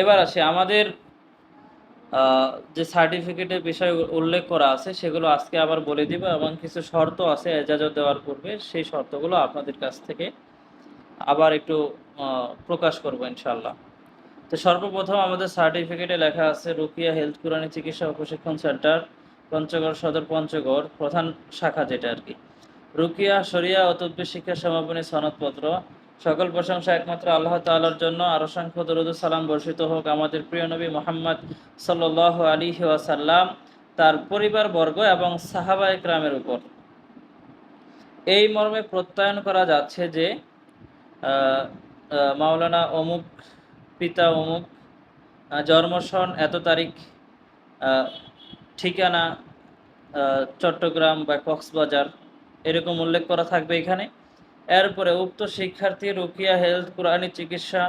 এবার আসি আমাদের যে সার্টিফিকেটের বিষয় উল্লেখ করা আছে সেগুলো আজকে আবার বলে দিব, এবং কিছু শর্ত আছে এজাজত দেওয়ার পূর্বে, সেই শর্তগুলো আপনাদের কাছ থেকে আবার একটু প্রকাশ করব ইনশাল্লাহ। তো সর্বপ্রথম আমাদের সার্টিফিকেটে লেখা আছে রুকিয়া হেলথ কুরআনী চিকিৎসা ও প্রশিক্ষণ সেন্টার, পঞ্চগড় সদর, পঞ্চগড় প্রধান শাখা, যেটা আর কি। রুকিয়া শরিয়া ও তদ্বির শিক্ষা সমাপনী সনদপত্র। সকল প্রশংসা একমাত্র আল্লাহ তাআলার জন্য, আর অসংখ্য দরুদ ও সালাম বর্ষিত হোক আমাদের প্রিয় নবী মুহাম্মদ সাল্লাল্লাহু আলাইহি ওয়াসাল্লাম, তার পরিবারবর্গ এবং সাহাবায়ে কেরামের উপর। এই মর্মে প্রত্যয়ন করা যাচ্ছে যে মাওলানা অমুক, পিতা অমুক, জন্ম সন এত তারিখ, ঠিকানা চট্টগ্রাম বা কক্সবাজার, এরকম উল্লেখ করা থাকবে এখানে। এরপরে উক্ত শিক্ষার্থী রুকিয়া হেলথ কুরআনী চিকিৎসা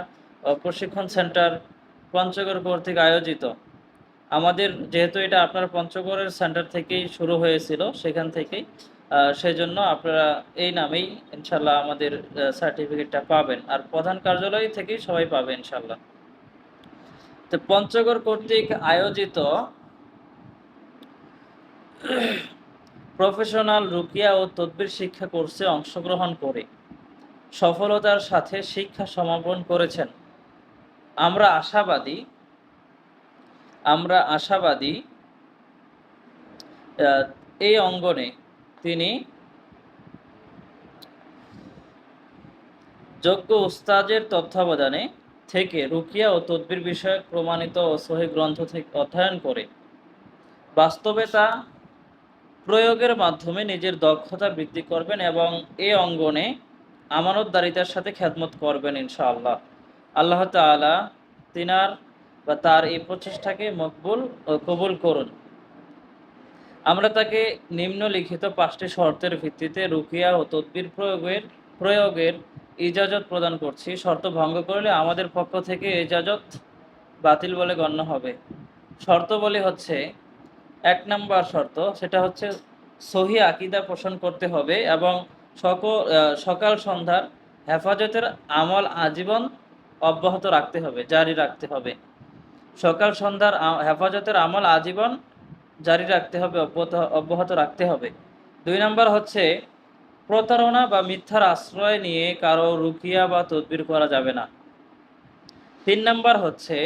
ও প্রশিক্ষণ সেন্টার, পঞ্চগড় কর্তৃক আয়োজিত। আমাদের যেহেতু এটা আপনার পঞ্চগড়ের সেন্টার থেকেই শুরু হয়েছিল, সেখান থেকেই সেই জন্য আপনারা এই নামেই ইনশাল্লাহ আমাদের সার্টিফিকেটটা পাবেন, আর প্রধান কার্যালয় থেকেই সবাই পাবে ইনশাল্লাহ। তো পঞ্চগড় কর্তৃক আয়োজিত প্রফেশনাল রুকিয়া ও তদবির শিক্ষা কোর্সে অংশগ্রহণ করে সফলতার সাথে শিক্ষা সমাপন করেছেন। আমরা আশাবাদী এই অঙ্গনে তিনি যোগ্য উস্তাদের তত্ত্বাবধানে থেকে রুকিয়া ও তদবির বিষয়ক প্রমাণিত ও সহিহ গ্রন্থ থেকে অধ্যয়ন করে বাস্তবে তা প্রয়োগের মাধ্যমে নিজের দক্ষতা বৃদ্ধি করবেন এবং এই অঙ্গনে আমানতদারিতার সাথে খেদমত করবেন ইনশাআল্লাহ। আল্লাহ তাআলা তিনার বা তার এই প্রচেষ্টাকে মকবুল ও কবুল করুন। আমরা তাকে নিম্নলিখিত 5টি শর্তের ভিত্তিতে রুকিয়া ও তদবির প্রয়োগের ইজাজত প্রদান করছি। শর্ত ভঙ্গ করলে আমাদের পক্ষ থেকে ইজাজত বাতিল বলে গণ্য হবে। শর্তবলী হচ্ছে, 1 নম্বর শর্ত, সেটা হচ্ছে সহি আকীদা পোষণ করতে হবে এবং সকাল সন্ধ্যার হেফাজতের আমল আজীবন অব্যাহত রাখতে হবে, জারি রাখতে হবে। সকাল সন্ধ্যার হেফাজতের আমল আজীবন জারি রাখতে হবে, অব্যাহত রাখতে হবে। 2 নম্বর হচ্ছে প্রতারণা বা মিথ্যার আশ্রয় নিয়ে কারো রুকিয়া বা তদবির করা যাবে না। 3 নম্বর হচ্ছে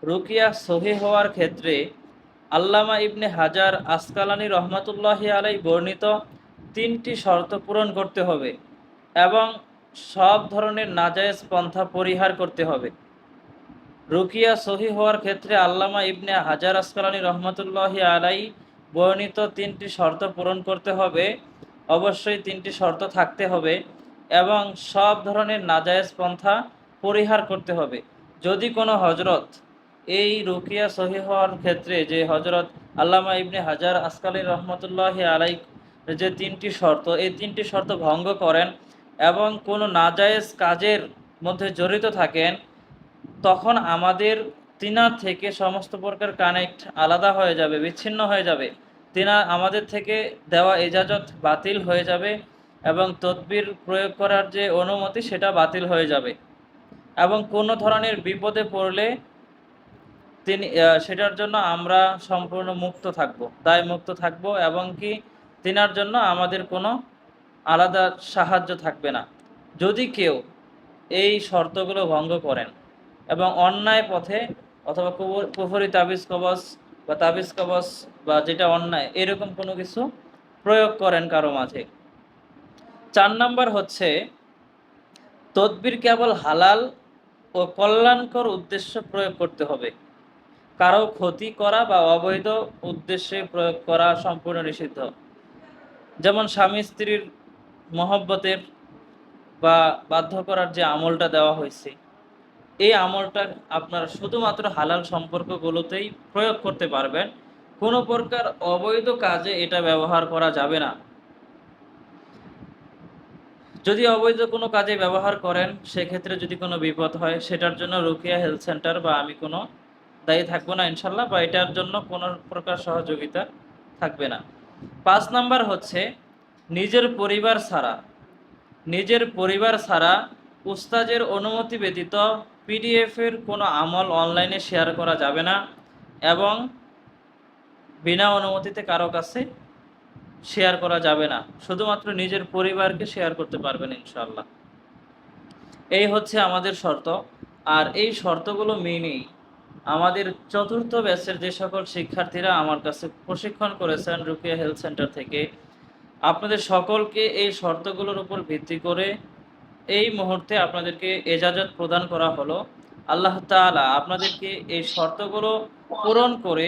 রুকিয়া সহিহ হওয়ার ক্ষেত্রে আল্লামা ইবনে হাজার আসকালানী রহমাতুল্লাহি আলাইহি বর্ণিত 3টি শর্ত পূরণ করতে হবে এবং সব ধরনের নাজায়েজ পন্থা পরিহার করতে হবে। রুকিয়া সহিহ হওয়ার ক্ষেত্রে আল্লামা ইবনে হাজার আসকালানী রহমাতুল্লাহি আলাইহি বর্ণিত 3টি শর্ত পূরণ করতে হবে, অবশ্যই 3টি শর্ত থাকতে হবে, এবং সব ধরনের নাজায়েজ পন্থা পরিহার করতে হবে। যদি কোনো হজরত এই রুকিয়া সহিহ হওয়ার ক্ষেত্রে, যে হজরত আল্লামা ইবনে হাজার আসকালানী রহমতুল্লাহি আলাইহি যে 3টি শর্ত, এই 3টি শর্ত ভঙ্গ করেন এবং কোনো নাজায়েজ কাজের মধ্যে জড়িত থাকেন, তখন আমাদের তিনার থেকে সমস্ত প্রকার কানেক্ট আলাদা হয়ে যাবে, বিচ্ছিন্ন হয়ে যাবে। আমাদের থেকে দেওয়া ইজাজত বাতিল হয়ে যাবে এবং তদবির প্রয়োগ করার যে অনুমতি সেটা বাতিল হয়ে যাবে, এবং কোনো ধরনের বিপদে পড়লে সেটার জন্য আমরা সম্পূর্ণ মুক্ত থাকব, দায় মুক্ত থাকব, এবং কি তিনার জন্য আমাদের কোনো আলাদা সাহায্য থাকবে না। যদি কেউ এই শর্তগুলো ভঙ্গ করেন এবং অন্যায় পথে অথবা কুফরি তাবিজ কবজ বা যেটা অন্যায় এরকম কোনো কিছু প্রয়োগ করেন কারো মাঝে। 4 নম্বর হচ্ছে তদবির কেবল হালাল ও কল্যাণকর উদ্দেশ্য প্রয়োগ করতে হবে, কারো ক্ষতি করা বা অবৈধ উদ্দেশ্যে প্রয়োগ করা সম্পূর্ণ নিষিদ্ধ। যেমন স্বামী স্ত্রীর মহব্বতের বা বাধ্য করার যে আমলটা দেওয়া হয়েছে, এই আমলটা আপনারা শুধুমাত্র হালাল সম্পর্কগুলোতেই প্রয়োগ করতে পারবেন, কোনো প্রকার অবৈধ কাজে এটা ব্যবহার করা যাবে না। যদি অবৈধ কোনো কাজে ব্যবহার করেন, সেক্ষেত্রে যদি কোনো বিপদ হয়, সেটার জন্য রুকিয়া হেলথ সেন্টার বা আমি কোনো দায়ী থাকবো না ইনশাল্লাহ, বা এটার জন্য কোনো প্রকার সহযোগিতা থাকবে না। 5 নাম্বার হচ্ছে নিজের পরিবার ছাড়া উস্তাদের অনুমতি ব্যতীত পিডিএফ এর কোনো আমল অনলাইনে শেয়ার করা যাবে না এবং বিনা অনুমতিতে কারো কাছে শেয়ার করা যাবে না, শুধুমাত্র নিজের পরিবারকে শেয়ার করতে পারবেন ইনশাআল্লাহ। এই হচ্ছে আমাদের শর্ত। আর এই শর্তগুলো মেনেই আমাদের চতুর্থ ব্যাচের যে সকল শিক্ষার্থীরা আমার কাছে প্রশিক্ষণ করেছেন রুকিয়া হেলথ সেন্টার থেকে, আপনাদের সকলকে এই শর্তগুলোর উপর ভিত্তি করে এই মুহূর্তে আপনাদেরকে এজাজত প্রদান করা হলো। আল্লাহ তাআলা আপনাদেরকে এই শর্তগুলো পূরণ করে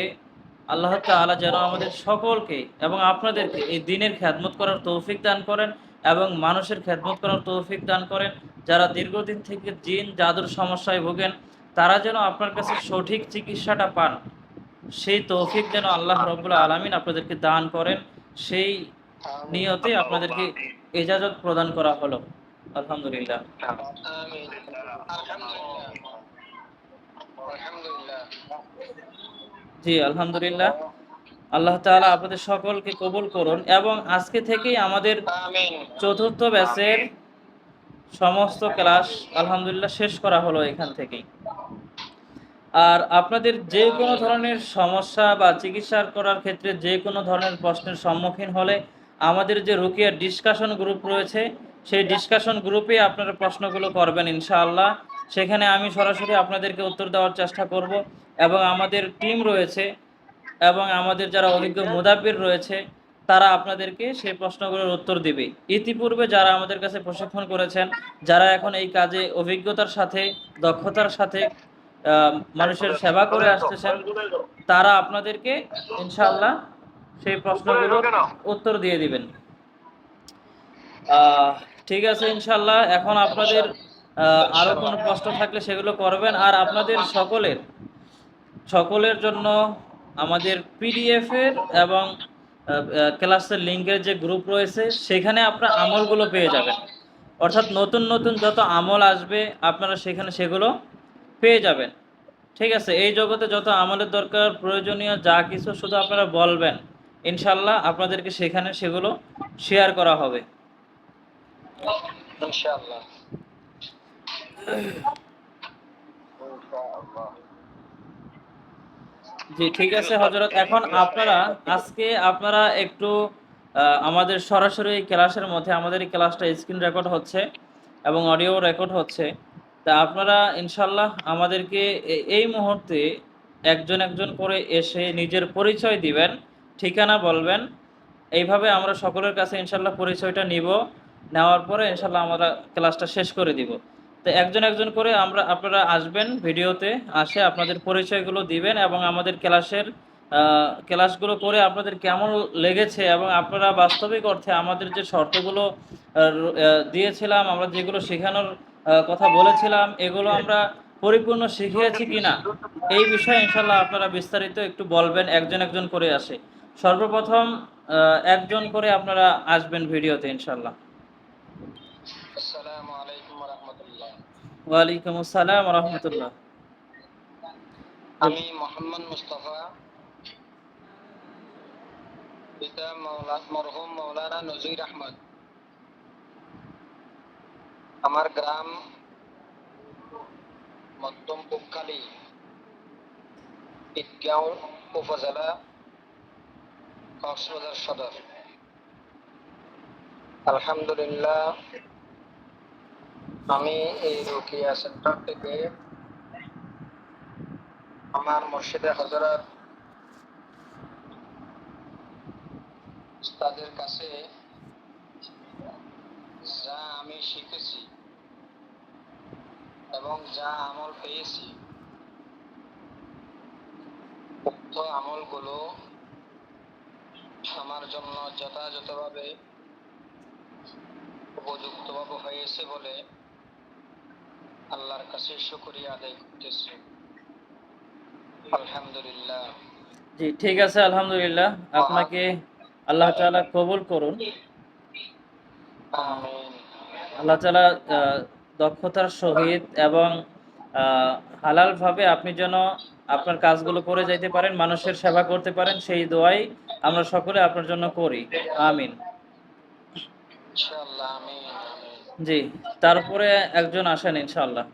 আল্লাহ তাআলা যেন আমাদের সকলকে এবং আপনাদেরকে এই দ্বীনের খেদমত করার তৌফিক দান করেন এবং মানুষের খেদমত করার তৌফিক দান করেন। যারা দীর্ঘদিন থেকে জিন জাদুর সমস্যায় ভোগেন তারা যেন আপনার কাছে সঠিক চিকিৎসাটা পান, সেই তৌফিক যেন আল্লাহ রাব্বুল আলামিন আপনাদেরকে দান করেন, সেই নিয়তে আপনাদেরকে ইজাজত প্রদান করা হলো। আলহামদুলিল্লাহ। আমিন। আলহামদুলিল্লাহ। আলহামদুলিল্লাহ। জি আলহামদুলিল্লাহ। আল্লাহ তাআলা আপনাদের সকলকে কবুল করুন এবং আজকে থেকেই আমাদের আমিন। চতুর্থ ব্যাচের সমস্ত ক্লাস আলহামদুলিল্লাহ শেষ করা হলো এখান থেকেই। আর আপনাদের যে কোনো ধরনের সমস্যা বা চিকিৎসা করার ক্ষেত্রে যে কোনো ধরনের প্রশ্নের সম্মুখীন হলে আমাদের যে রুকিয়া ডিসকাশন গ্রুপ রয়েছে সেই ডিসকাশন গ্রুপে আপনারা প্রশ্নগুলো করবেন ইনশাআল্লাহ। সেখানে আমি সরাসরি আপনাদেরকে উত্তর দেওয়ার চেষ্টা করব এবং আমাদের টিম রয়েছে এবং আমাদের যারা অভিজ্ঞ মুদাব্বির রয়েছে তারা আপনাদেরকে সেই প্রশ্নগুলোর উত্তর দিবে। ইতিপূর্বে যারা আমাদের কাছে প্রশিক্ষণ করেছেন, যারা এখন এই কাজে অভিজ্ঞতার সাথে দক্ষতার সাথে মানুষের সেবা করে আসতেছেন, তারা আপনাদেরকে ইনশাআল্লাহ সেই প্রশ্নগুলোর উত্তর দিয়ে দিবেন। ঠিক আছে ইনশাআল্লাহ। এখন আপনাদের আরও কোনো প্রশ্ন থাকলে সেগুলো করবেন। আর আপনাদের সকলের জন্য আমাদের পিডিএফ এর এবং ক্লাসের লিঙ্কের যে গ্রুপ রয়েছে সেখানে আপনারা আমলগুলো পেয়ে যাবেন, অর্থাৎ নতুন নতুন যত আমল আসবে আপনারা সেখানে সেগুলো পেয়ে যাবেন। ঠিক আছে, এই জগতে যত আমলের দরকার প্রয়োজনীয় যা কিছু শুধু আপনারা বলবেন, ইনশাআল্লাহ আপনাদেরকে সেখানে সেগুলো শেয়ার করা হবে ইনশাআল্লাহ। জি ঠিক আছে হযরত। এখন আপনারা একটু আমাদের সরাসরি ক্লাসের মধ্যে আমাদের এই ক্লাসটা স্ক্রিন রেকর্ড হচ্ছে এবং অডিও রেকর্ড হচ্ছে, তা আপনারা ইনশাআল্লাহ আমাদেরকে এই মুহূর্তে একজন একজন করে এসে নিজের পরিচয় দিবেন, ঠিকানা বলবেন। এইভাবে আমরা সকলের কাছে ইনশাআল্লাহ পরিচয়টা নিব, নেওয়ার পরে ইনশাআল্লাহ আমরা ক্লাসটা শেষ করে দিব। তো একজন একজন করে আপনারা আসবেন, ভিডিওতে আসে আপনাদের পরিচয়গুলো দিবেন এবং আমাদের ক্লাসগুলো করে আপনাদের কেমন লেগেছে এবং আপনারা বাস্তবিক অর্থে আমাদের যে শর্তগুলো দিয়েছিলাম, আমরা যেগুলো শেখানোর কথা বলেছিলাম এগুলো আমরা পরিপূর্ণ শিখিয়েছি কিনা এই বিষয়ে ইনশাআল্লাহ আপনারা বিস্তারিত একটু বলবেন। একজন একজন করে আসে, সর্বপ্রথম একজন করে আপনারা আসবেন ভিডিওতে ইনশাআল্লাহ। আসসালামু আলাইকুম ওয়া রাহমাতুল্লাহ। ওয়ালাইকুম আসসালাম ওয়া রাহমাতুল্লাহ। আমি মোহাম্মদ মুস্তাফা, পিতা মরহুম মাওলানা নজির আহমদ। আমার গ্রাম মধ্যম পুবখালী, ঈদগাঁও উপজেলা, কক্সবাজার সদর। আলহামদুলিল্লাহ, আমি এই রুকিয়া সেন্টার থেকে আমার মুর্শিদে হযরত তাদের কাছে যা আমি শিখেছি এবং যা আমল পেয়েছি, উক্ত আমলগুলো আমার জন্য যথাযথভাবে উপযুক্তভাবে হয়েছে বলে আল্লাহর কাছে শুকরিয়া আদায় করতেছি। আলহামদুলিল্লাহ। জি ঠিক আছে আলহামদুলিল্লাহ, আপনাকে আল্লাহ তাআলা কবুল করুন। আমিন। আল্লাহ তাআলা দক্ষতার সহিত এবং হালালভাবে আপনি যেন আপনার কাজগুলো করে যাইতে পারেন, মানুষের সেবা করতে পারেন, সেই দোয়াই আমরা সকলে আপনার জন্য করি। আমিন। ইনশাআল্লাহ। আমিন। আমিন। জি, তারপরে একজন আসেন ইনশাআল্লাহ।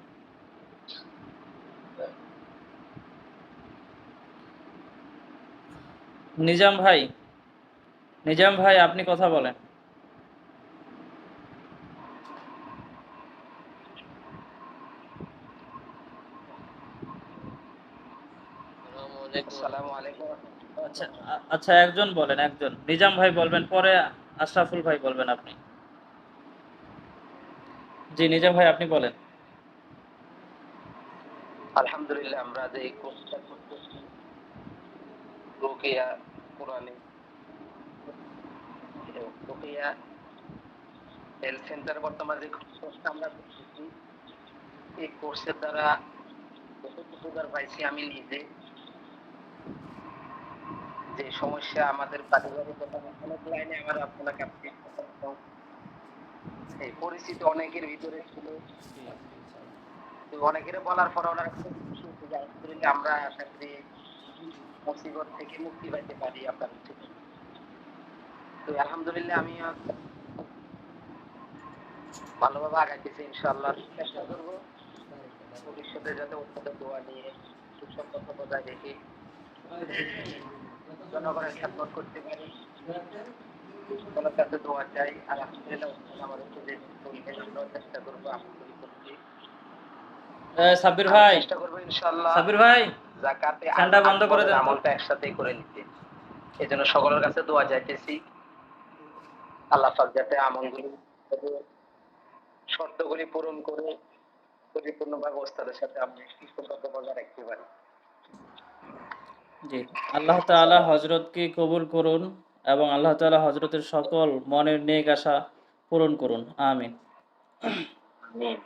নিজাম ভাই, নিজাম ভাই আপনি কথা বলেন। আসসালামু আলাইকুম। আচ্ছা, আচ্ছা একজন বলেন, একজন। নিজাম ভাই বলবেন, পরে আশরাফুল ভাই বলবেন আপনি। জি, নিজাম ভাই আপনি বলেন। আলহামদুলিল্লাহ, আমরা যে এই কোর্সটা করতেছি রোকেয়া কোরআনে, রোকেয়া হেলথ সেন্টার, বর্তমানে যে কোর্সটা আমরা করতেছি, এই কোর্সের দ্বারা বহুত উপকার পাইছি আমি নিজে। যে সমস্যা আমাদের পারিবারিক অনেক লাইনে আমার আপনাকে এই পরিচিত অনেকের ভিতরে ছিল, তো অনেকের বলার পর ওনারা খুব খুশি হচ্ছে যে আলহামদুলিল্লাহ আমরা আশা করি মুসিবত থেকে মুক্তি পাইতে পারি আপনার থেকে। তো আলহামদুলিল্লাহ আমি ভালোভাবে আগাইতেছি, ইনশাআল্লাহ চেষ্টা করব ভবিষ্যতে যাতে ওদের দোয়া নিয়ে সুসম্পর্ক বজায় রেখে জনগণের খেদমত করতে পারি। সকলের কাছে দোয়া চাই। আর আলহামদুলিল্লাহ আমাদেরকে যে বললেন আমরাও চেষ্টা করবো, আমল করি করছি। সাব্বির আমি ভাই, চেষ্টা করবো ইনশাআল্লাহ সাব্বির ভাই যাকাতে ফ্যানটা বন্ধ করে আমলের দেন তো। আমলটা একসাথেই করে নিতে। এই জন্য সকলের কাছে দোয়া চাইতেছি, আল্লাহ পাক যাতে আমলগুলি শর্তগুলি পূরণ করে পরিপূর্ণভাবে ওস্তাদের সাথে আপনি সুসম্পর্ক বজায় রাখতে পারি। জি, আল্লাহ তাআলা হযরতকে কবুল করুন এবং আল্লাহ তাআলা হযরতের সকল মনের নেক আশা পূরণ করুন। আমিন। আমিন।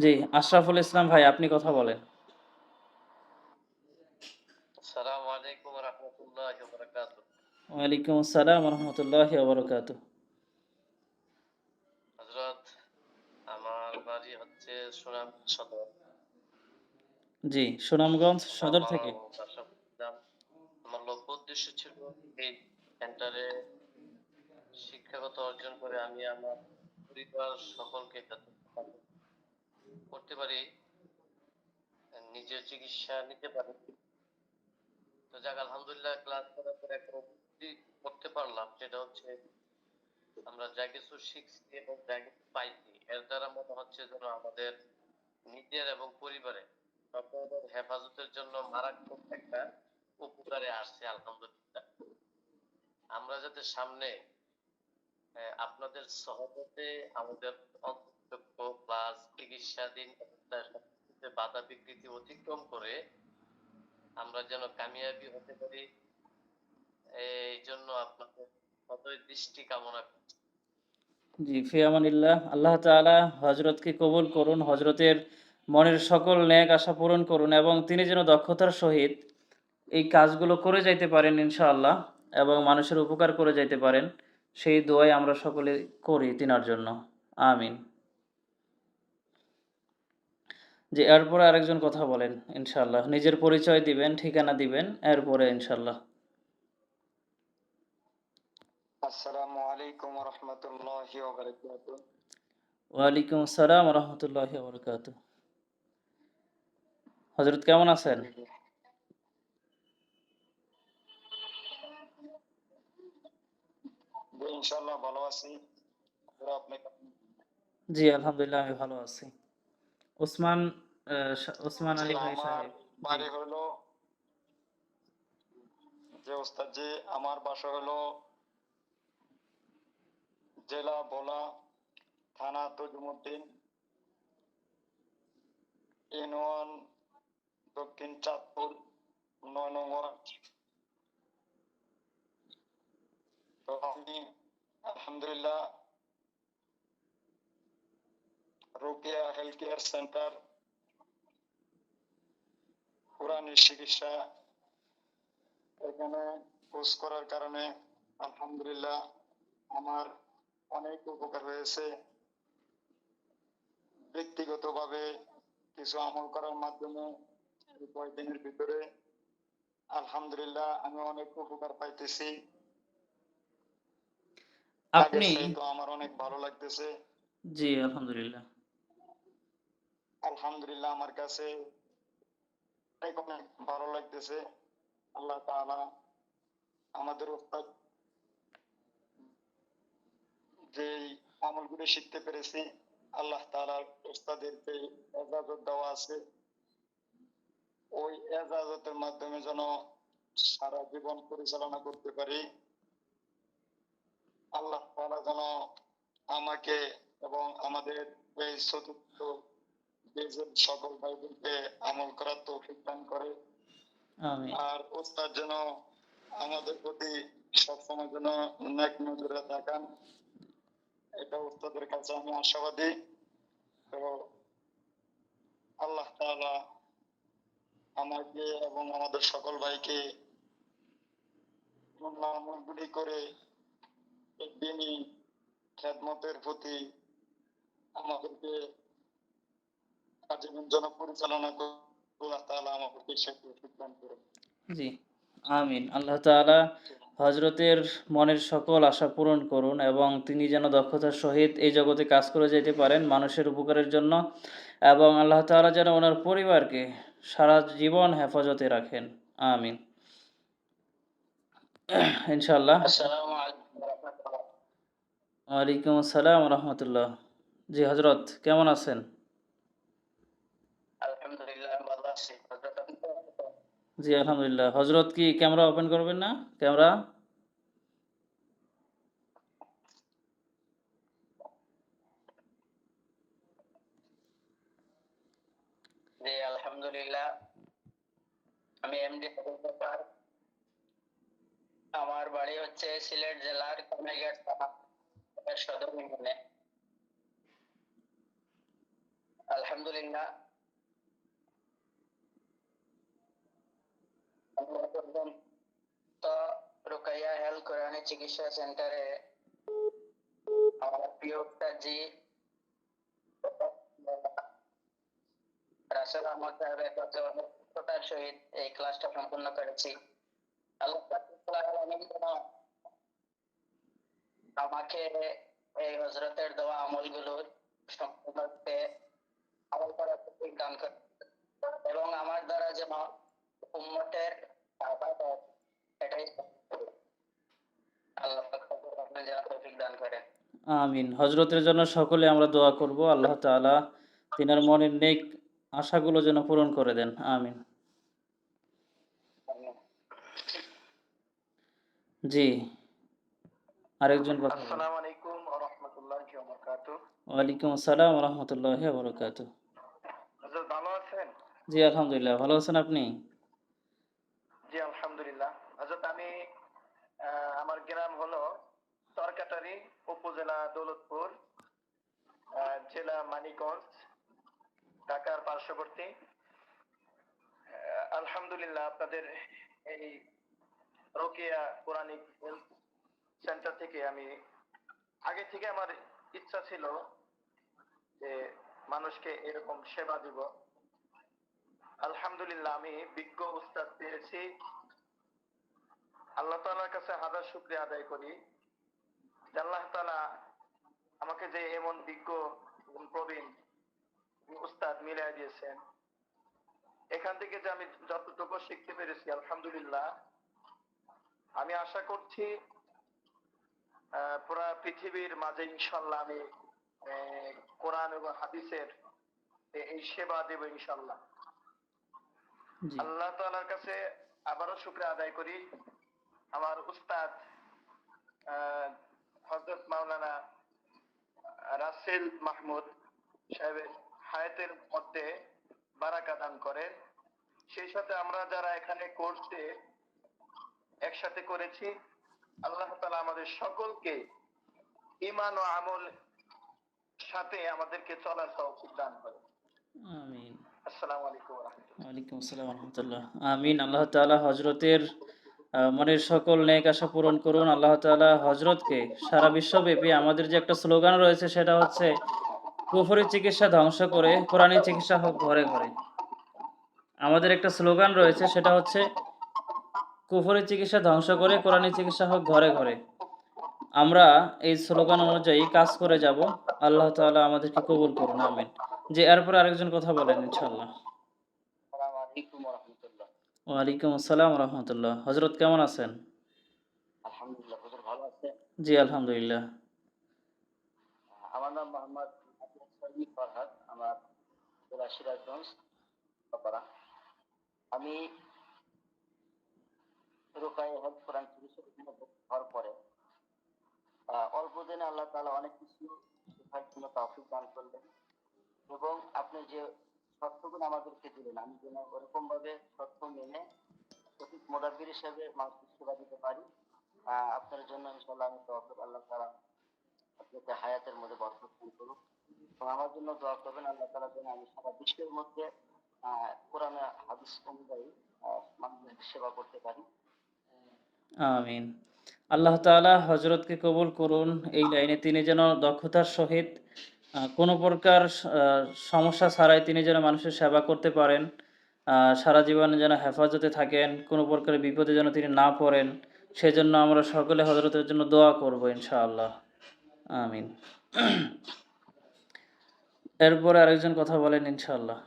জি, আশরাফুল ইসলাম ভাই আপনি কথা বলেন। আসসালামু আলাইকুম ওয়া রাহমাতুল্লাহি ওয়া বারাকাতুহু। ওয়ালাইকুম আসসালাম ওয়া রাহমাতুল্লাহি ওয়া বারাকাতুহু। হযরত, আমার বাড়ি হচ্ছে সুনাম সদর। জি, সুনামগঞ্জ সদর থেকে। আমার লক্ষ্য উদ্দেশ্য ছিল এই সেন্টারে শিক্ষাগত অর্জন করে আমি আমার পরিবার সকলকে যাতে করতে পারি, নিজের চিকিৎসা নিতে পারি। তো যাক আলহামদুলিল্লাহ, ক্লাস করার পরে একটা উপলব্ধি করতে পারলাম, সেটা হচ্ছে আমরা যা কিছু শিখছি এবং যা কিছু পাইছি এর দ্বারা মনে হচ্ছে যেন আমাদের নিজের এবং পরিবারে সকলের হেফাজতের জন্য মারাত্মক একটা উপকারে আসছে আলহামদুলিল্লাহ। আমরা যাতে সামনে আপনাদের সহজতে আমাদের অন্তর্ভুক্ত ক্লাস চিকিৎসাধীন বাধা বিকৃতি অতিক্রম করে আমরা যেন কামিয়াবি হতে পারি, এই জন্য আপনাদের সদয় দৃষ্টি কামনা করছি। জি, ফি আমানিল্লাহ। আল্লাহ তাআলা হযরতকে কবুল করুন, হযরতের মনের সকল নেক আশা পূরণ করুন এবং তিনি যেন দক্ষতার সহিত এই কাজগুলো করে যাইতে পারেন ইনশাআল্লাহ এবং মানুষের উপকার করে যাইতে পারেন, সেই দোয়াই আমরা সকলে করি তিনার জন্য। আমিন। জি, এরপরে আরেকজন কথা বলেন ইনশাআল্লাহ। নিজের পরিচয় দিবেন, ঠিকানা দিবেন, এরপরে ইনশাআল্লাহ। আসসালামু আলাইকুম ওয়া রাহমাতুল্লাহি ওয়া বারাকাতুহু। ওয়ালাইকুম আসসালাম ওয়া রাহমাতুল্লাহি ওয়া বারাকাতুহু। হযরত কেমন আছেন? ইনশাআল্লাহ ভালো আছি। আপনি? জি, আলহামদুলিল্লাহ আমি ভালো আছি। ওসমান ওসমান আলী ভাই আমার সাহেব। জি, বাড়ি হলো যে ওস্তাদ জি, আমার বাসা হলো জেলা ভোলা, থানা তজুমুদ্দিন, ইউনিয়ন দক্ষিণ চাঁদপুর, ৯ নং ওয়ার্ড। তো আমি আলহামদুলিল্লাহ রোকেয়া হেলথ কেয়ার সেন্টার কোরআনের চিকিৎসা এখানে কোর্স করার কারণে আলহামদুলিল্লাহ আমার অনেক উপকার হয়েছে। ব্যক্তিগতভাবে কিছু আমল করার মাধ্যমে এই কয়েকদিনের ভিতরে আলহামদুলিল্লাহ আমি অনেক উপকার পাইতেছি। আগের আপনি চাইতে আমার অনেক ভালো লাগতেছে। জি আলহামদুলিল্লাহ। আলহামদুলিল্লাহ, আমার কাছে অনেক অনেক ভালো লাগতেছে। আল্লাহ তাআলা আমাদের উস্তাদ যেই আমলগুলো শিখতে পেরেছি, আল্লাহ তাআলার উস্তাদের যে এজাজত দেওয়া আছে, ওই এজাজতের মাধ্যমে যেন সারা জীবন পরিচালনা করতে পারি। আল্লাহ তাআলা যেন আমাকে এবং আমাদের এই চতুর্থ বেজের সকল ভাইদেরকে আমল করার তৌফিক দান করে। আমিন। আর ওস্তাদ যেন আমাদের প্রতি সবসময় যেন নেক নজরে তাকান, এটা ওস্তাদের কাছে আমি আশাবাদী। তো আল্লাহ তাআলা আমাকে এবং আমাদের সকল ভাইকে আমলগুলি করে এই দিনই খেদমতের প্রতি আমাদেরকে আজীবন যেন পরিচালনা করে আল্লাহ তাআলা আমাদেরকে সে তৌফিক দান করে। জি আমিন। আল্লাহ তাআলা হযরতের মনের সকল আশা পূরণ করুন এবং তিনি যেন দক্ষতার সহিত এই জগতে কাজ করে যেতে পারেন মানুষের উপকারের জন্য, এবং আল্লাহ তাআলা যেন ওনার পরিবারকে সারা জীবন হেফাজতে রাখেন। আমিন ইনশাআল্লাহ। আসসালামু আলাইকুম ওয়া রাহমাতুল্লাহ। ওয়ালাইকুম আসসালাম রহমতুল্লাহ। জি হজরত, কেমন আছেন? আলহামদুলিল্লাহ, ভালো আছি। হযরত আপনি কেমন আছেন? জি আলহামদুলিল্লাহ। হজরত কি ক্যামেরা ওপেন করবেন না? ক্যামেরা। জি আলহামদুলিল্লাহ, আমি এমডি আবুল বাসার। আমার বাড়ি হচ্ছে সিলেট জেলার কানাইঘাট থানার সদর ইউনিয়নে। আলহামদুলিল্লাহ, আমি এখন তো রুকাইয়া হেলথ কোরআনী চিকিৎসা সেন্টারে আমার প্রিয় উস্তাদ জি রাসেল আহমদ সাহেবের কাছে অনেক সুস্থতার সহিত এই ক্লাসটা সম্পূর্ণ করেছি। আল্লাহ পাক রব্বুল আলামিন যেন আমাকে এই হযরতের দেওয়া আমলগুলোর সম্পূর্ণরূপে আমল করার তৌফিক দান করে এবং আমার দ্বারা যেন উম্মতের আবাদ হয়, এটাই আল্লাহ পাক রব্বুল আলামিন যেন তৌফিক দান করেন। আমিন। হজরতের জন্য সকলে আমরা দোয়া করব, আল্লাহ তাআলা তিনার মনের নেক আশাগুলো যেন পূরণ করে দেন। আমিন। আমিন। জি আরেকজন কথা বলেন। আসসালামু আলাইকুম ওয়া রাহমাতুল্লাহি ওয়া বারাকাতুহু। ওয়ালাইকুম আসসালাম রহমতুল্লাহি ওয়া বারাকাতুহু। হযরত ভালো আছেন? জি আলহামদুলিল্লাহ। ভালো আছেন আপনি? জি আলহামদুলিল্লাহ। হযরত আমি আমার গ্রাম হলো তরকাটারি, উপজেলা দৌলতপুর, জেলা মানিকগঞ্জ, ঢাকার পার্শ্ববর্তী। আলহামদুলিল্লাহ, আপনাদের এই রোকেয়া কোরআনিক হেলথ সেন্টার থেকে আমি আগে থেকে আমার ইচ্ছা ছিল যে মানুষকে এরকম সেবা দিব। আলহামদুলিল্লাহ, আমি বিজ্ঞ উস্তাদ পেয়েছি। আল্লাহ তাআলার কাছে হাজার শুকরিয়া আদায় করি যে আল্লাহ তাআলা আমাকে যে এমন বিজ্ঞ এবং প্রবীণ উস্তাদ মিলাই দিয়েছেন। এখান থেকে যে আমি যতটুকু শিখতে পেরেছি আলহামদুলিল্লাহ, আমি আশা করছি পুরা পৃথিবীর মাঝে ইনশাল্লাহ আমি কোরআন এবং হাদিসের এই সেবা দেব ইনশাল্লাহ। জি আল্লাহ তাআলার কাছে আবারও শুকরিয়া আদায় করি আমার উস্তাদ হযরত মাওলানা রাসেল মাহমুদ সাহেবের হায়াতের মধ্যে বারাকা দান করেন। সেই সাথে আমরা যারা এখানে কোর্সে একসাথে করেছি, আল্লাহ তাআলা আমাদের সকলকে ঈমান ও আমল সাথে আমাদেরকে চলার তৌফিক দান করেন। আমিন। আসসালামু আলাইকুম ওয়া রাহমাতুল্লাহ। ওয়ালাইকুম আসসালাম রহমতুল্লাহ। আমিন। আল্লাহ তাআলা হজরতের মনের সকল নেক আশা পূরণ করুন। আল্লাহ তাআলা হজরতকে সারা বিশ্বব্যাপী, আমাদের যে একটা স্লোগান রয়েছে সেটা হচ্ছে কুফরি চিকিৎসা ধ্বংস করে কোরআনী চিকিৎসা হোক ঘরে ঘরে। আমাদের একটা স্লোগান রয়েছে সেটা হচ্ছে কুফরি চিকিৎসা ধ্বংস করে কোরআনী চিকিৎসা হোক ঘরে ঘরে। আমরা এই স্লোগান অনুযায়ী কাজ করে যাব। আল্লাহ তাআলা আমাদেরকে কবুল করুন, আমিন। জি, এরপরে আরেকজন কথা বলেন ইনশাআল্লাহ। আসসালামু আলাইকুম ওয়া রাহমাতুল্লাহ। ওয়ালাইকুম আসসালাম রহমতুল্লাহ। হজরত কেমন আছেন? আলহামদুলিল্লাহ, হুজুর ভালো আছেন? জি আলহামদুলিল্লাহ। আমার নাম মোহাম্মদ আব্দুল সৈয়দ ফরহাদ। আমার জেলা সিরাজগঞ্জ পাপাড়া। আমি রুকায়ে হেফজ কোরআন শরীফের এখানে ভর্তি হওয়ার পরে অল্প দিনে আল্লাহ তাআলা অনেক কিছু শেখার জন্য তৌফিক দান করলেন এবং আপনি যে সত্যগুলো আমাদেরকে দিলেন, আমি যেন ওরকম ভাবে সত্য মেনে সঠিক মুদাব্বির হিসেবে মানুষকে সেবা দিতে পারি। আপনার জন্য ইনশাআল্লাহ আমি দোয়া করব, আল্লাহ তাআলা আপনাকে হায়াতের মধ্যে বরকত দান করুন এবং আমার জন্য দোয়া করবেন আল্লাহ তাআলা যেন আমি সারা বিশ্বের মধ্যে কোরআন হাদিস অনুযায়ী মানুষের সেবা করতে পারি। আমিন। আল্লাহ তাআলা হযরতকে কবুল করুন। এই লাইনে তিনি যেন দক্ষতার সহিত কোনো প্রকার সমস্যা ছাড়াই তিনি যেন মানুষের সেবা করতে পারেন। সারা জীবনে যেন হেফাজতে থাকেন, কোনো প্রকার বিপদে যেন তিনি না পড়েন। সেজন্য আমরা সকলে হযরতের জন্য দোয়া করব ইনশাআল্লাহ। আমিন। এরপরে আরেকজন কথা বলেন ইনশাআল্লাহ।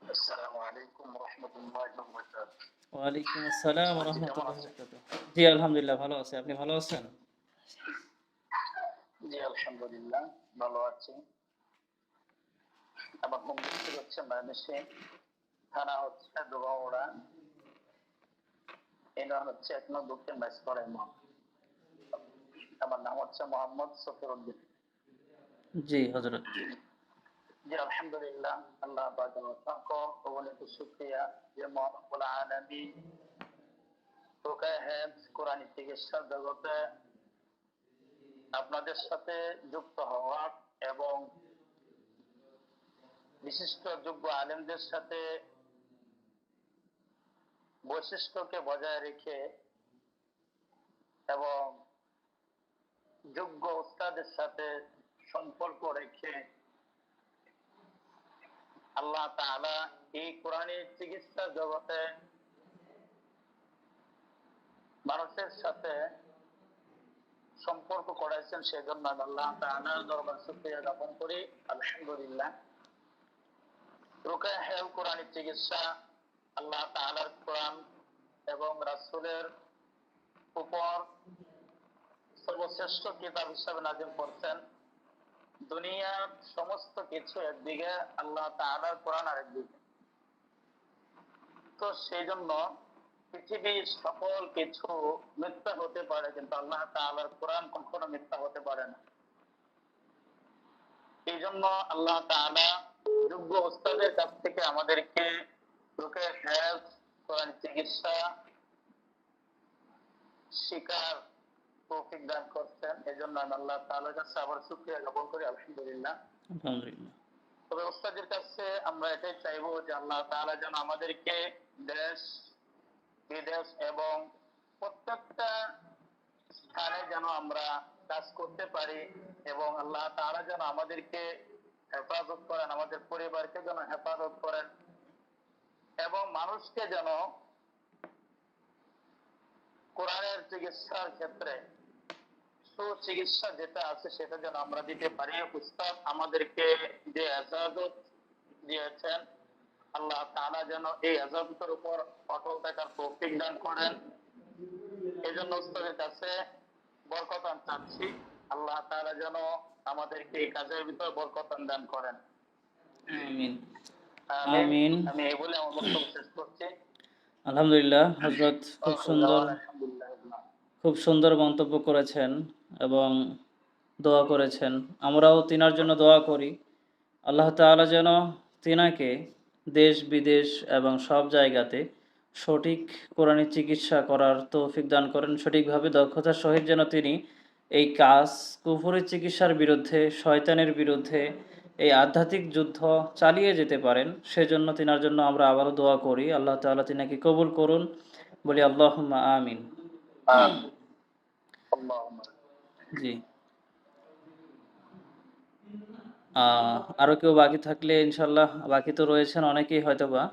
আসসালামু আলাইকুম ওয়া রাহমাতুল্লাহি ওয়া বারাকাতুহু। ওয়ালাইকুম আসসালাম ওয়া জি, কেমন রাহমাতুল্লাহি ওয়া আছেন? বারাকাতুহু। জি আলহামদুলিল্লাহ ভালো আছি। আপনি ভালো আছেন? জি, আলহামদুলিল্লাহ ভালো আছি। আমার হোম ডিস্ট্রিক্ট হচ্ছে ময়মনসিংহ, থানা হচ্ছে দোগাউড়া, ইউনিয়ন হচ্ছে ১ নং দক্ষিণ বাইশপাড়া ইউনিয়ন। আমার নাম হচ্ছে মোহাম্মদ সফিরউদ্দিন। জি হযরত। জি, আলহামদুলিল্লাহ, আল্লাহ পাকের অসংখ্য অগণিত শুকরিয়া যে মহান রব্বুল আলামিন রুকায়ে হেফজ কোরআনী চিকিৎসার জগতে আপনাদের সাথে যুক্ত হওয়ার এবং বিশিষ্ট যোগ্য আলেমদের সাথে বৈশিষ্ট্যকে বজায় রেখে এবং যোগ্য উস্তাদের সাথে সম্পর্ক রেখে আল্লাহ তাআলা এই কোরআনী চিকিৎসা জগতে মানুষের সাথে সম্পর্ক করাইছেন, সেজন্য আমি আল্লাহ তাআলার দরবার শুকরিয়া জ্ঞাপন করি। আলহামদুলিল্লাহ। রুকায়ে হেফজ কোরআনী চিকিৎসা আল্লাহ তাআলার কোরআন এবং রাসূলের উপর সর্বশ্রেষ্ঠ কিতাব হিসেবে নাযিল করছেন। দুনিয়ার সমস্ত কিছু একদিকে, আল্লাহ তাআলার কোরআন আরেকদিকে। তো সেই জন্য পৃথিবীর সকল কিছু মিথ্যা হতে পারে, কিন্তু আল্লাহ তাআলার কোরআন কখনো মিথ্যা হতে পারে না। এই জন্য আল্লাহ তাআলা যোগ্য ওস্তাদের কাছ থেকে আমাদেরকে রুকায়ে হেফজ কোরআন চিকিৎসা শিকার তৌফিক দান করছেন। এই জন্য আমি আল্লাহ তাআলার কাছে আবার শুকরিয়া জ্ঞাপন করি। আলহামদুলিল্লাহ। আলহামদুলিল্লাহ। তবে ওস্তাদের কাছে আমরা এটাই চাইবো যে আল্লাহ তাআলা যেন আমাদেরকে দেশ বিদেশ এবং প্রত্যেকটা স্থানে যেন আমরা কাজ করতে পারি এবং আল্লাহ তাআলা যেন আমাদেরকে হেফাজত করেন, আমাদের পরিবারকে যেন হেফাজত করেন এবং মানুষকে যেন কোরআনের চিকিৎসার ক্ষেত্রে সুচিকিৎসা যেটা আছে সেটা যেন আমরা দিতে পারি। উস্তাদ আমাদেরকে যে ইজাজত দিয়েছেন, আল্লাহ তাআলা যেন এই ইজাজতের উপর অটল থাকার তৌফিক দান করেন। এই জন্য উস্তাদের কাছে বরকত চাচ্ছি, আল্লাহ তাআলা যেন আমাদেরকে এই কাজের ভিতর বরকত দান করেন। আমিন। আমিন। আমিন। আমি এই বলে আমার বক্তব্য শেষ করছি। আলহামদুলিল্লাহ হযরত আলহামদুলিল্লাহ। খুব সুন্দর মন্তব্য করেছেন এবং দোয়া করেছেন। আমরাও তিনার জন্য দোয়া করি। আল্লাহ তাআলা যেন তিনাকে দেশ বিদেশ এবং সব জায়গাতে সঠিক কোরআনী চিকিৎসা করার তৌফিক দান করেন। সঠিকভাবে দক্ষতার সহিত যেন তিনি এই কাজ কুফরের চিকিৎসার বিরুদ্ধে, শয়তানের বিরুদ্ধে এই আধ্যাত্মিক যুদ্ধ চালিয়ে যেতে পারেন। সেজন্য তিনার জন্য আমরা আবারও দোয়া করি। আল্লাহ তাআলা তিনাকে কবুল করুন। বলি আল্লাহুম্মা আমিন। আমিন। আল্লাহুম্মা। জি। আরো কেউ বাকি থাকলে ইনশাল্লাহ, বাকি তো রয়েছেন অনেকেই হয়তোবা।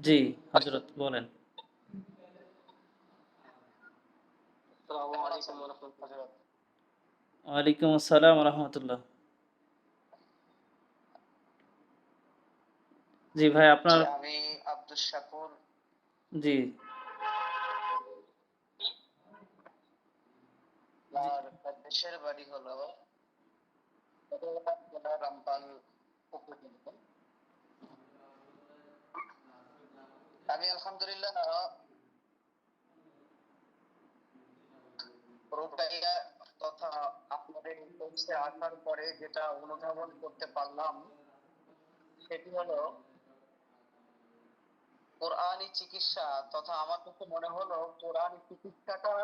জি হজরত বলেন। আসসালামু আলাইকুম ওয়া রাহমাতুল্লাহ। ওয়ালাইকুম আসসালাম রহমতুল্লাহ। জি ভাই আপনার। জি, আমি আব্দুস শাকুর। জি আর দেশের বাড়ি হলো জেলা রামপাল উপজেলা। আমি আলহামদুলিল্লাহ রোকাইয়া তথা আপনাদের কোর্সে আসার পরে যেটা অনুধাবন করতে পারলাম সেটি হলো কোরআনী চিকিৎসা, তথা আমার কাছে মনে হলো কোরআনী চিকিৎসাটা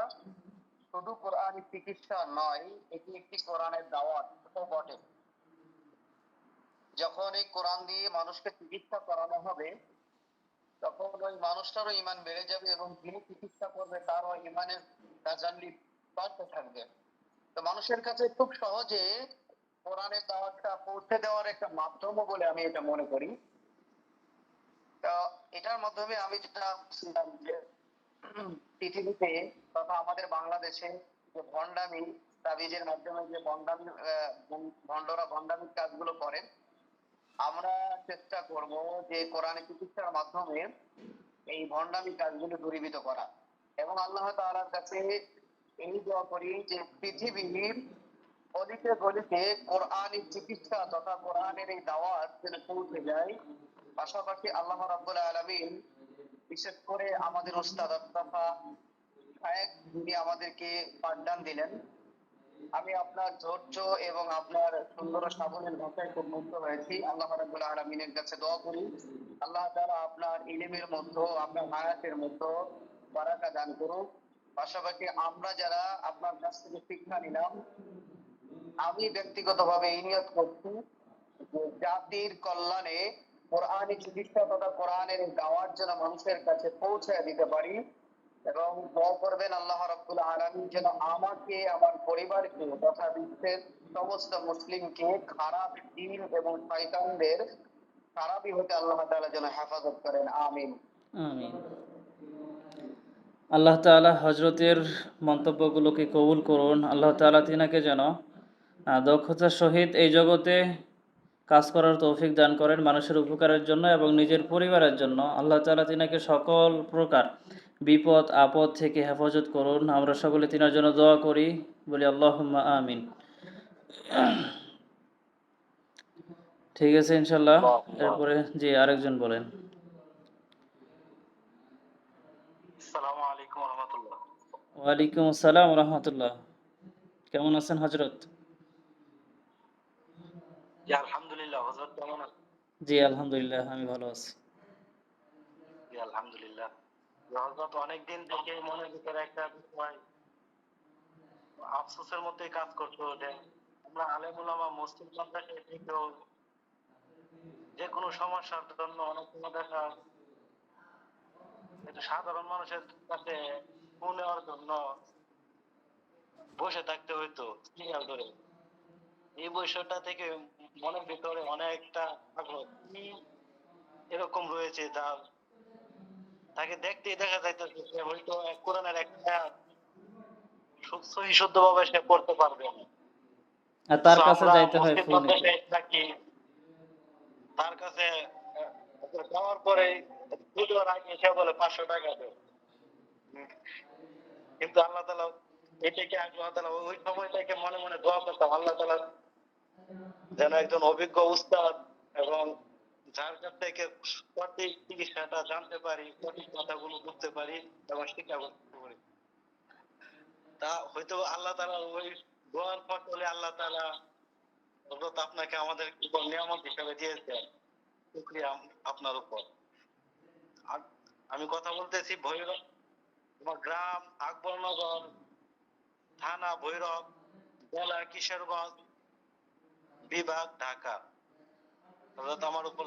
শুধু কোরআনী চিকিৎসা নয়, এটি একটি কোরআনের দাওয়াত বটে। যখন এই কোরআন দিয়ে মানুষকে চিকিৎসা করানো হবে তখন ওই মানুষটারও ইমান বেড়ে যাবে এবং যিনি চিকিৎসা করবে তারও ইমানের তাজাল্লি বাড়তে থাকবে। তো মানুষের কাছে খুব সহজে কোরআনের দাওয়াতটা পৌঁছে দেওয়ার একটা মাধ্যমও বলে আমি এটা মনে করি। তো এটার মাধ্যমে আমি যেটা শুনলাম যে পৃথিবীতে তথা আমাদের বাংলাদেশে যে ভণ্ডামি তাবিজের মাধ্যমে যে ভণ্ডরা ভণ্ডামির কাজগুলো করেন, আমরা চেষ্টা করব যে কোরআনের চিকিৎসার মাধ্যমে এই ভণ্ডামি কাজগুলো দূরীভূত করা এবং আল্লাহ তাআলার কাছে এই দোয়া করি যে পৃথিবীর অলিতে গলিতে কোরআনের চিকিৎসা তথা কোরআনের এই দাওয়াত যেন পৌঁছে যায়। পাশাপাশি আল্লাহ রাব্বুল আলামিন বিশেষ করে আমাদের উস্তাদ তথা শায়েখ যিনি আমাদেরকে পাঠদান দিলেন, আমি আপনার ধৈর্য এবং আপনার সুন্দর সাবলীল ভাষায় খুব মুগ্ধ হয়েছি। আল্লাহ রাব্বুল আলামিনের কাছে দোয়া করি আল্লাহ তাআলা আপনার ইলমের মধ্যে আপনার হায়াতের মধ্যে বারাকা দান করুন। পাশাপাশি আমরা যারা আপনার কাছ থেকে শিক্ষা নিলাম, আমি ব্যক্তিগতভাবে এই নিয়ত করছি যে জাতির কল্যাণে কোরআনী চিকিৎসা তথা কোরআনের দাওয়াত যেন মানুষের কাছে পৌঁছে দিতে পারি এবং দোয়া করবেন আল্লাহ রাব্বুল আলামিন যেন আমাকে আমার পরিবারকে তথা বিশ্বের সমস্ত মুসলিমকে খারাপ দিন এবং শয়তানদের খারাপই হতে আল্লাহ তাআলা যেন হেফাজত করেন, আমিন। আমিন। আল্লাহ তাআলা হজরতের মন্তব্যগুলোকে কবুল করুন। আল্লাহ তাআলা তিনাকে যেন দক্ষতার সহিত এই জগতে কাজ করার তৌফিক দান করেন মানুষের উপকারের জন্য এবং নিজের পরিবারের জন্য। আল্লাহ তাআলা তিনাকে সকল প্রকার বিপদ আপদ থেকে হেফাজত করুন। আমরা সকলে তিনার জন্য দোয়া করি, বলি আল্লাহুম্মা আমিন। ঠিক আছে ইনশাল্লাহ। এরপরে জি আরেকজন বলেন। আসসালামু আলাইকুম ওয়া রাহমাতুল্লাহ। ওয়ালাইকুম আসসালাম রহমতুল্লাহ। কেমন আছেন হজরত? জি আলহামদুলিল্লাহ, হযরত কেমন আছেন? জি আলহামদুলিল্লাহ, আমি ভালো আছি। জি আলহামদুলিল্লাহ। হযরত অনেকদিন থেকে মনের ভিতরে একটা বিষয় আফসোসের মধ্যে কাজ করতো যে আমরা আলেম ওলামা মুসলিম মাদ্রাসা থেকেও যে কোনো সমস্যার জন্য অনেক সময় দেখা একটু সাধারণ মানুষের কাছে ফোন নেওয়ার জন্য বসে থাকতে হইতো সিরিয়াল ধরে। এই বিষয়টা থেকে মনের ভিতরে অনেকটা আগ্রহ কি এরকম রয়েছে যা তাকে দেখতেই দেখা যাইতেছে সে হয়তো কোরআনের একটা সহি শুদ্ধভাবে সে পড়তে পারবে না। আর তার তো কাছে আমরা যাইতে হয় মুসলিম ফোন নিতে। মাদ্রাসায় থাকি, তার কাছে যাওয়ার পরে পুজোর আগে সে বলে 500 টাকা দেয়। কিন্তু আল্লাহ তাআলা এটাকে আল্লাহ তাআলা ওই সময়টাকে মনে মনে দোয়া করতাম আল্লাহ তাআলা যেন একজন অভিজ্ঞ উস্তাদ এবং যার কাছ থেকে সঠিক চিকিৎসাটা জানতে পারি, সঠিক কথাগুলো বুঝতে পারি এবং শিক্ষা করতে পারি। তা হয়তো আল্লাহ তাআলা ওই দোয়ার ফলে আল্লাহ তাআলা হযরত আপনাকে আমাদের উপর নিয়ামত হিসেবে দিয়েছেন। শুকরিয়া আপনার উপর। আর আমি কথা বলতেছি ভৈরব, আমার গ্রাম আকবরনগর, থানা ভৈরব, জেলা কিশোরগঞ্জ, বিভাগ ঢাকা। হযরত আমার উপর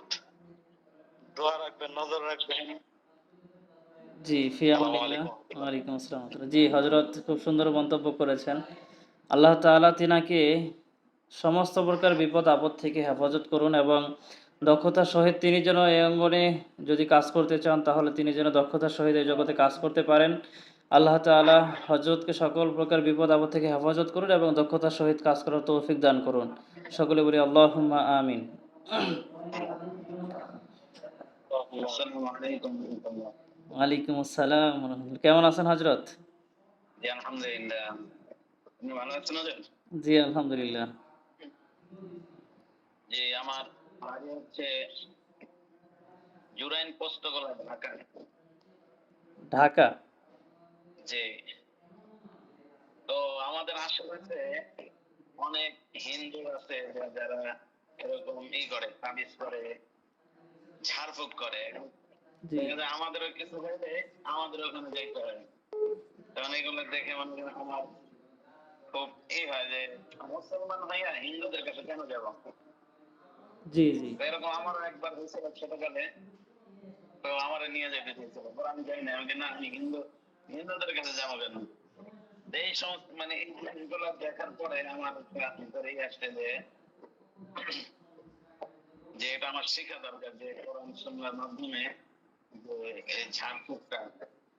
দোয়া রাখবেন, নজর রাখবেন। জি ফি আসসালামু আমানিল্লাহ। আলাইকুম। ওয়ালাইকুম আসসালাম। জি হজরত খুব সুন্দর মন্তব্য করেছেন। আল্লাহ তাআলা তিনাকে সমস্ত প্রকার বিপদ আপদ থেকে হেফাজত করুন এবং দক্ষতার সহিত তিনি যেন এই অঙ্গনে যদি কাজ করতে চান তাহলে তিনি যেন দক্ষতার সহিত এই জগতে কাজ করতে পারেন। আল্লাহ তাআলা হযরতকে সকল প্রকার বিপদ আপদ থেকে হেফাজত করুন এবং দক্ষতার সহিত কাজ করার তৌফিক দান করুন। সকলে বলি আল্লাহুম্মা আমিন। আসসালামু আলাইকুম ওয়া রাহমাতুল্লাহ। ওয়ালাইকুম আসসালাম ওয়া রাহমাতুল্লাহ। কেমন আছেন হযরত? জি আলহামদুলিল্লাহ। আপনি ভালো আছেন হযরত? জি আলহামদুলিল্লাহ। জি আমার বাড়ি হচ্ছে জুরাইন পোস্তগোলা, ঢাকা। ঢাকা। জি। তো আমাদের আশেপাশে অনেক হিন্দু আছে যারা এরকম করে, তাবিজ করে, ঝাড়ফুঁক করে। জি দেখা যায় আমাদেরও কিছু হলে আমাদের ওখানে যাইতে হয়। তখন এগুলো দেখে মনে করেন আমার খুব হয় যে মুসলমান হইয়া হিন্দুদের কাছে কেন যাবো? জি জি তো এরকম আমারও একবার হয়েছিল ছোটকালে। তো আমারে নিয়ে যেতে চেয়েছিল, পরে আমি যাই না, আমি না আমি হিন্দুদের কাছে যাবো কেন? তো এই সমস্ত মানে এই জিনিসগুলো দেখার পরে আমার ভিতরে আসছে যে এটা আমার শেখা দরকার, যে কোরআন সুন্নাহর মাধ্যমে যে এই ঝাড়ফুঁকটা,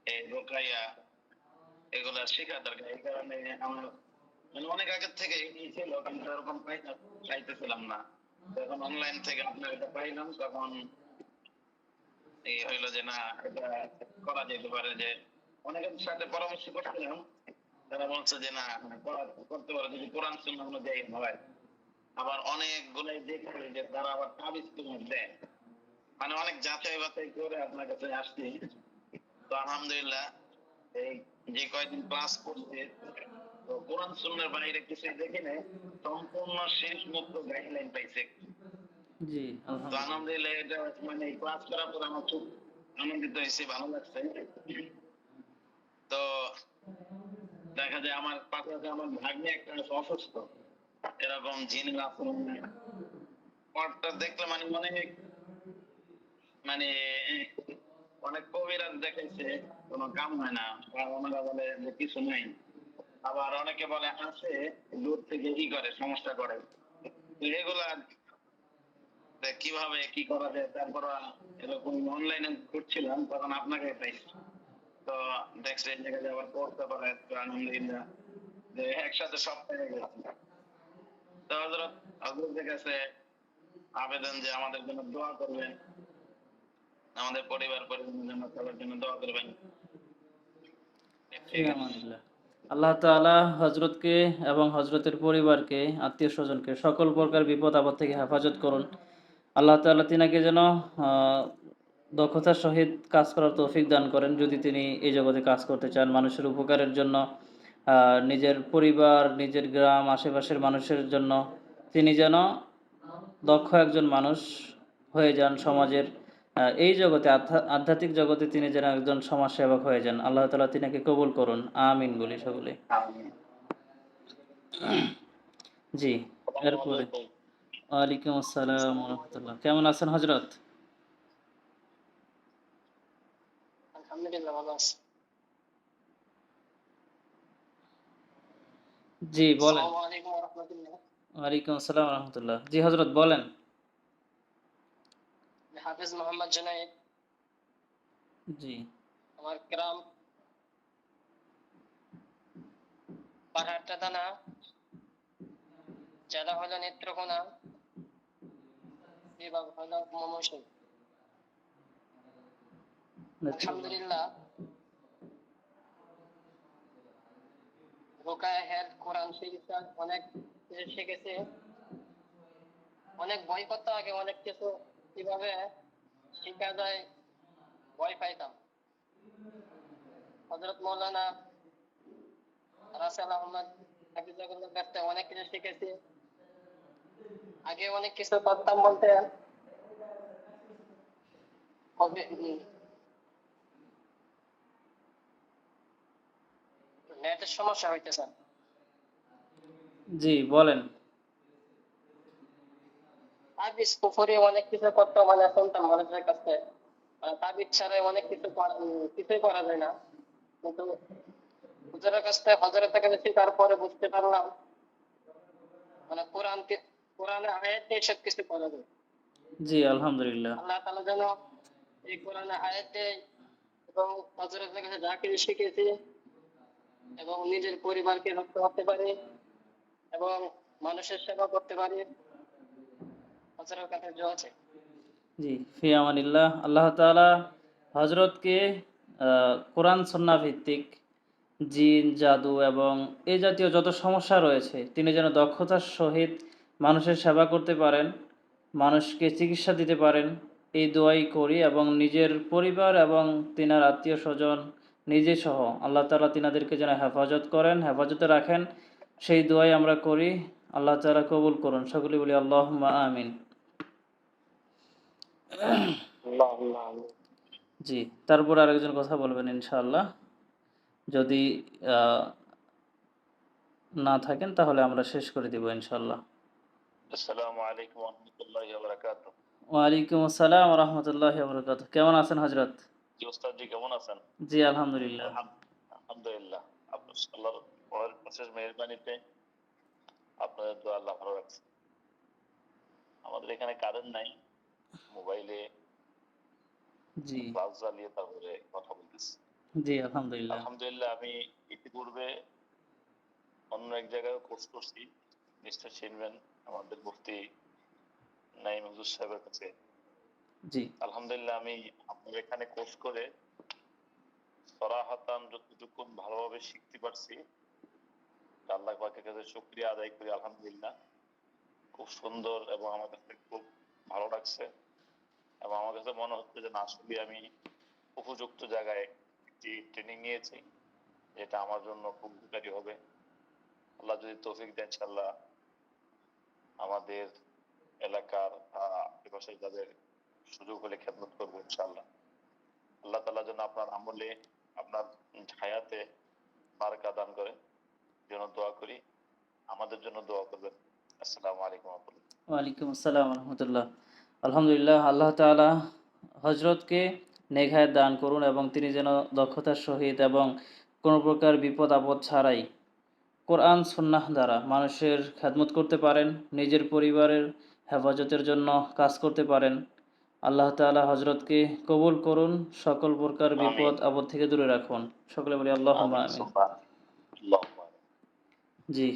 এই রোকাইয়া, এগুলা শেখা দরকার। এই কারণে আমার মানে অনেক আগের থেকে ছিল, কিন্তু এরকম চাইতেছিলাম না। যখন অনলাইন থেকে আপনার এটা পাইলাম তখন এই হইলো যে না, এটা করা যেতে পারে। যে অনেকের সাথে পরামর্শ করছিলাম, তারা বলছে যে না করতে পারে যদি কোরআন সুন্নাহ অনুযায়ী হয়। আবার অনেকগুলাই দেখে যে তারা আবার তাবিজ তুমিজ দেয়, মানে অনেক যাচাই বাছাই করে আপনার কাছে আসছি। তো আলহামদুলিল্লাহ এই যে কয়েকদিন ক্লাস করছে, তো কোরআন সুন্নাহর বাইরে কিছু দেখি নাই, সম্পূর্ণ শেষ মুক্ত গাইডলাইন পাইছে। জি তো আলহামদুলিল্লাহ। আলহামদুলিল্লাহ এটা মানে ক্লাস করার পর আমার খুব আনন্দিত হয়েছে, ভালো লাগছে। তো দেখা যায় আমার পাশে আছে আমার ভাগ্নে একটা আছে অসুস্থ, এরকম জিনের আক্রমণ পরটা দেখলে মানে অনেক মানে অনেক কবিরাজ দেখাইছে, কোনো কাম হয় না, বা ওনারা বলে যে কিছু নাই। আবার অনেকে বলে আছে দূর থেকে করে সমস্যা করে। তো এগুলা কিভাবে কি করা যায়, তারপর এরকম অনলাইনে করছিলাম, তখন আপনাকে পাইছি। তো দেখছি এই জায়গায় আবার করতে পারে, তো আলহামদুলিল্লাহ যে একসাথে সব পেয়ে গেছে। তো হযরতের কাছে আবেদন যে আমাদের জন্য দোয়া করবেন, আমাদের পরিবার পরিজনের জন্য, সবার জন্য দোয়া করবেন। জি ঠিক আছে। আলহামদুলিল্লাহ। আল্লাহ তাআলা হযরতকে এবং হযরতের পরিবারকে, আত্মীয় স্বজনকে সকল প্রকার বিপদ আপদ থেকে হেফাজত করুন। আল্লাহ তাআলা তিনাকে যেন দক্ষতার সহিত কাজ করার তৌফিক দান করেন। যদি তিনি এই জগতে কাজ করতে চান মানুষের উপকারের জন্য, নিজের পরিবার, নিজের গ্রাম, আশেপাশের মানুষের জন্য তিনি যেন দক্ষ একজন মানুষ হয়ে যান সমাজের। এই জগতে আধ্যাত্মিক জগতে তিনি যেন একজন সমাজসেবক হয়ে যান। আল্লাহ তাআলা তিনাকে কবুল করুন, আমিন বলি সকলে। আমিন। জি আসসালামু এরপরে আলাইকুম। ওয়ালাইকুম আসসালাম ওয়া রাহমাতুল্লাহ। কেমন আছেন হযরত? আলহামদুলিল্লাহ, ভালো আছি। জি বলেন। আসসালামু আলাইকুম ওয়া রাহমাতুল্লাহ। ওয়ালাইকুম আসসালাম ওয়া রাহমাতুল্লাহ। জি হযরত বলেন। হাফেজ মোহাম্মদ জুনায়েদ, জি আমার গ্রাম পাহাড়টা থানা, জেলা হলো নেত্রকোনা, বিভাগ হলো ময়মনসিংহ। আলহামদুলিল্লাহ, রোকায়া হেড কোরআন শরীফ অনেক কিছু শিখেছি। অনেক বই করতে আগে অনেক কিছু কিভাবে শিখা যায় ভয় পাইতাম। হযরত মাওলানা রাসেল আহমদ হাফিজাহুল্লাহর কাছ থেকে অনেক কিছু শিখেছি। আগে অনেক কিছু করতাম বলতে নেটের সমস্যা হইতেছে। জি বলেন। তাবিজ পুকুরে অনেক কিছু করতাম, মানে শুনতাম মানুষের কাছে। তাবিজ ছাড়া অনেক কিছু কিছুই করা যায় না। কিন্তু হুজুরের কাছ থেকে হজরত থেকে শেখার পরে বুঝতে পারলাম মানে কোরআনে আয়াতে সব কিছু করা যায়। জি আলহামদুলিল্লাহ। আল্লাহ তাআলা যেন এই কোরআনে আয়াতে এবং হজরতের কাছে যা কিছু শিখেছি এবং নিজের পরিবারকে রক্ষা করতে পারি এবং মানুষের সেবা করতে পারি, হজরতের কাছে দোয়া চাই। জি ফি আমানিল্লাহ। আল্লাহ তাআলা হজরতকে কোরআন সুন্নাহ ভিত্তিক জিন জাদু এবং এই জাতীয় যত সমস্যা রয়েছে তিনি যেন দক্ষতার সহিত মানুষের সেবা করতে পারেন, মানুষকে চিকিৎসা দিতে পারেন, এই দোয়াই করি এবং নিজের পরিবার এবং তিনার আত্মীয় স্বজন নিজে সহ আল্লাহ তাআলা তিনাদেরকে যেন হেফাজত করেন, হেফাজতে রাখেন, সেই দোয়াই আমরা করি। আল্লাহ তাআলা কবুল করুন, সকলে বলি আল্লাহুম্মা আমিন। জি, তারপর আরেকজন কথা বলবেন ইনশাআল্লাহ। যদি আহ, না থাকেন তাহলে আমরা শেষ করে দিব ইনশাআল্লাহ। আসসালামু আলাইকুম ওয়া রাহমাতুল্লাহি ওয়া বারাকাতুহু। ওয়ালাইকুম আসসালাম ওয়া রাহমাতুল্লাহি ওয়া বারাকাতুহু। কেমন আছেন হযরত? জি ওস্তাদ জি, কেমন আছেন? জি আলহামদুলিল্লাহ। আলহামদুলিল্লাহ। আপনার আল্লাহর অশেষ মেহেরবানিতে আপনাদের দোয়া আল্লাহ ভালো রাখছে। আমাদের এখানে কারেন্ট নাই, মোবাইলে জি ক্লাস চালিয়ে তারপরে কথা বলতেছি। জি আলহামদুলিল্লাহ। আলহামদুলিল্লাহ, আমি ইতিপূর্বে অন্য এক জায়গায় কোর্স করছি, নিশ্চয় চিনবেন, আমাদের মুফতি নাইম হুজুর সাহেবের কাছে। জি আলহামদুলিল্লাহ, আমি আপনার এখানে কোর্স করে সরাহাতান যতটুকু ভালোভাবে শিখতে পারছি, আল্লাহ পাকের কাছে শুকরিয়া আদায় করি। আলহামদুলিল্লাহ, খুব সুন্দর এবং আমার কাছে খুব ভালো লাগছে এবং আমার কাছে মনে হচ্ছে যে না, আসলে আমি উপযুক্ত জায়গায় একটি ট্রেনিং নিয়েছি, যেটা আমার জন্য খুব উপকারী হবে। আল্লাহ যদি তৌফিক দেন, ইনশাআল্লাহ আমাদের এলাকার আশেপাশে যাদের সুযোগ হলে খেদমত করবো ইনশাআল্লাহ। আল্লাহ তাআলা যেন আপনার আমলে, আপনার হায়াতে বারাকা দান করে, যেন দোয়া করি, আমাদের জন্য দোয়া করবেন। আসসালামু আলাইকুম ওয়া রাহমাতুল্লাহ। ওয়ালাইকুম আসসালাম ওয়া রাহমাতুল্লাহ। আলহামদুলিল্লাহ, আল্লাহ তাআলা হযরতকে নেঘায়েত দান করুন এবং তিনি যেন দক্ষতার সহিত এবং কোনো প্রকার বিপদ আপদ ছাড়াই কোরআন সুন্নাহ দ্বারা মানুষের খেদমত করতে পারেন, নিজের পরিবারের হেফাজতের জন্য কাজ করতে পারেন। আল্লাহ তাআলা হযরতকে কবুল করুন, সকল প্রকার বিপদ আমিন আপদ থেকে দূরে রাখুন। সকলে বলি আল্লাহুম্মা আমিন আমিন। সুবহান আল্লাহুম্মা আমিন। জি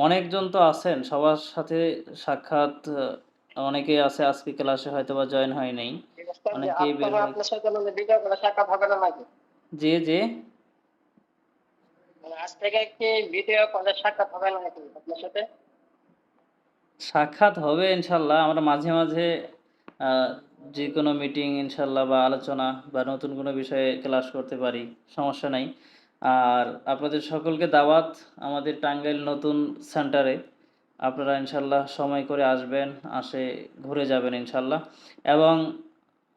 অনেকজন তো আছেন, সবার সাথে সাক্ষাৎ অনেকেই আছে আজকে ক্লাসে হয়তো বা জয়েন হয় নাই, অনেকেই বের হয়ে। আপনার সাথে মানে ভিডিও কলে সাক্ষাৎ হবে না নাকি? জি জি মানে আজ থেকে কি ভিডিও কলে সাক্ষাৎ হবে না নাকি আপনার সাথে? সাক্ষাৎ হবে ইনশাল্লাহ। আমরা মাঝে মাঝে আহ, যে কোনো মিটিং ইনশাল্লাহ বা আলোচনা বা নতুন কোনো বিষয়ে ক্লাস করতে পারি, সমস্যা নাই। আর আপনাদের সকলকে দাওয়াত আমাদের টাঙ্গাইল নতুন সেন্টারে। আপনারা ইনশাল্লাহ সময় করে আসবেন, আসে ঘুরে যাবেন ইনশাল্লাহ। এবং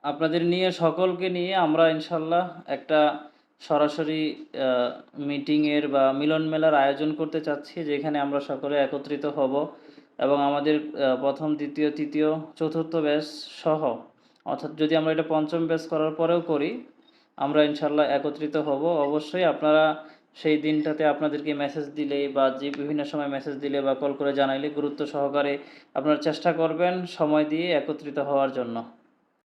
আপনাদের নিয়ে, সকলকে নিয়ে আমরা ইনশাল্লাহ একটা সরাসরি মিটিংয়ের বা মিলন মেলার আয়োজন করতে চাচ্ছি, যেখানে আমরা সকলে একত্রিত হব এবং আমাদের প্রথম দ্বিতীয় তৃতীয় চতুর্থ ব্যাচ সহ, অর্থাৎ যদি আমরা এটা পঞ্চম ব্যাচ করার পরেও করি, আমরা ইনশাল্লাহ একত্রিত হব। অবশ্যই আপনারা সেই দিনটাতে আপনাদেরকে মেসেজ দিলে বা যে বিভিন্ন সময় মেসেজ দিলে বা কল করে জানাইলে গুরুত্ব সহকারে আপনারা চেষ্টা করবেন সময় দিয়ে একত্রিত হওয়ার জন্য।